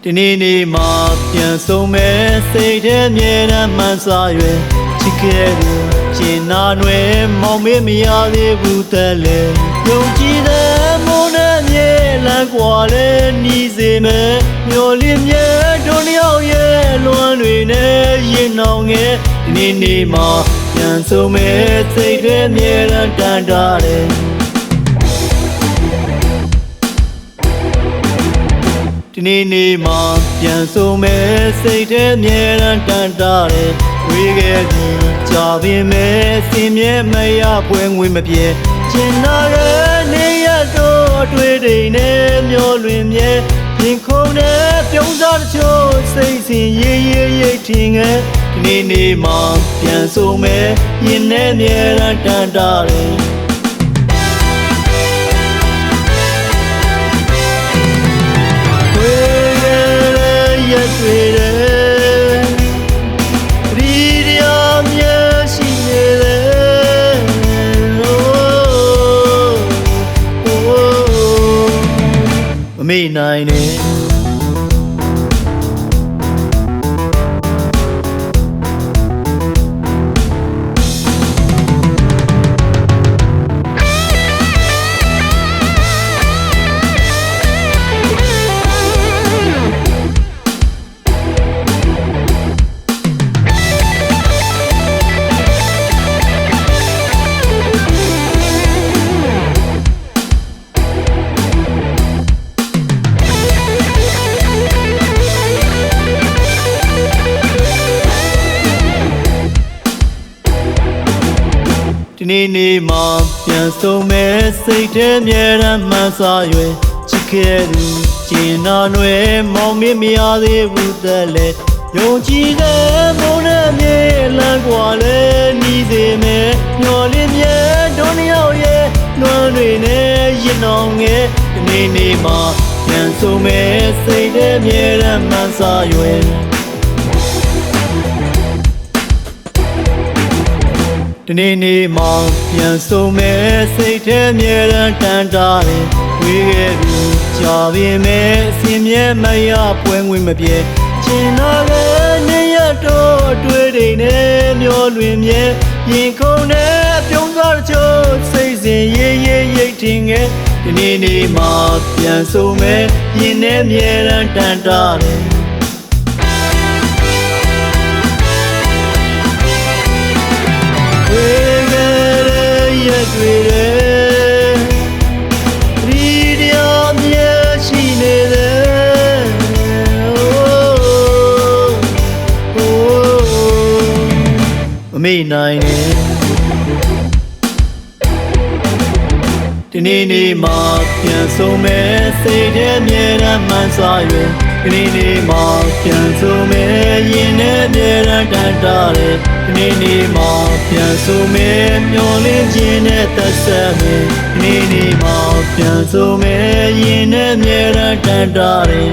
ဒီနေ့မှာပြန်ဆုံးမဲ့စိတ်ထဲမြဲတမ်းမှန်စွာ၍ချစ်ခဲ့သူကျင်နာတွင်မောင်မေးမရသေးဘူးတဲ့လေယုံကြည်တဲ့မိုးနဲ့မြေလန်းကွာလဲနီးစေမဲ့မျော်လင့်မြဲတို့နှစ်ယောက်ရဲ့လွမ်းတွေနဲ့ရင်နောင်ငယ်ဒီနေ့မှာပြန်ဆုံးမဲ့စိတ်ထဲမြဲတမ်းတန်တာတယ်ဒီနေ့မှာပြန်ဆုံးမဲ့စိတ်ထဲမြဲတမ်းတန်တာတယ်ဝေးခဲ့ပြီးကြာပင်မဲ့စင်မြဲမရပွဲငွေမပြေကျင်နာရဲ့နေရတော့တွေ့တိမ်နဲ့မျောလွင်မြဲရင်ခုန်နဲ့ပြုံးစားတချို့စိတ်စဉ်ရေးရိတ်ထင်ငယ်ဒီနေ့မှာပြန်ဆုံးမဲ့ရင်နဲ့မြဲတမ်းတန်တာတယ်တွေ့တယ်ရီရမြဲရှိနေတယ်မမေ့နိုင်နဲ့ဒီနေ့မှာပြန်ဆုံးမဲ့စိတ်ထဲမြဲတမ်းမှန်စွာ၍ချစ်ခဲ့သူကျင်နာတွင်မောင်မေးမရသေးဘူးတဲ့လေယုံကြည်တဲ့မိုးနဲ့မြေလန်းကွာလဲနီးစေမဲ့မျော်လင့်မြဲတို့နှစ်ယောက်ရဲ့လွမ်းတွေနဲ့ရင်အောင်ငယ်ဒီနေ့မှာပြန်ဆုံးမဲ့စိတ်ထဲမြဲတမ်းမှန်စွာ၍ဒီနေ့မှာပြန်ဆုံးမဲ့စိတ်ထဲမြဲတမ်းတန်တာတယ်ဝေးခဲ့ပြီးကြာပင်မဲ့စင်မြဲမရပွဲငွေမပြေကျင်နာရဲ့နေရတော့တွေ့တိမ်နဲ့မျောလွင်မြဲရင်ခုန်နဲ့ပြုံးသွားတချို့စိတ်စဉ်ရေးရိတ်ထင်ငယ်ဒီနေ့မှာပြန်ဆုံးမဲ့ရင်နဲ့မြဲတမ်းတန်တာတယ်တွေ့တယ်ရီရမြဲရှိနေတယ်မမေ့နိုင်နဲ့ဒီနေ့မှာပြန်ဆုံးမဲ့စိတ်ထဲမြဲတမ်းမှန်စွာ၍ဒီနေ့မှာပြန်ဆုံးမဲ့ရင်နဲ့မြဲတမ်းတန်တာတယ်ဒီနေ့မှာပြန်ဆုံးမဲ့မျောလင်းခြင်းနဲ့သက်ဆက်မဲ့ဒီနေ့မှာပြန်ဆုံးမဲ့ရင်နဲ့မြဲတမ်းတန်တာတယ်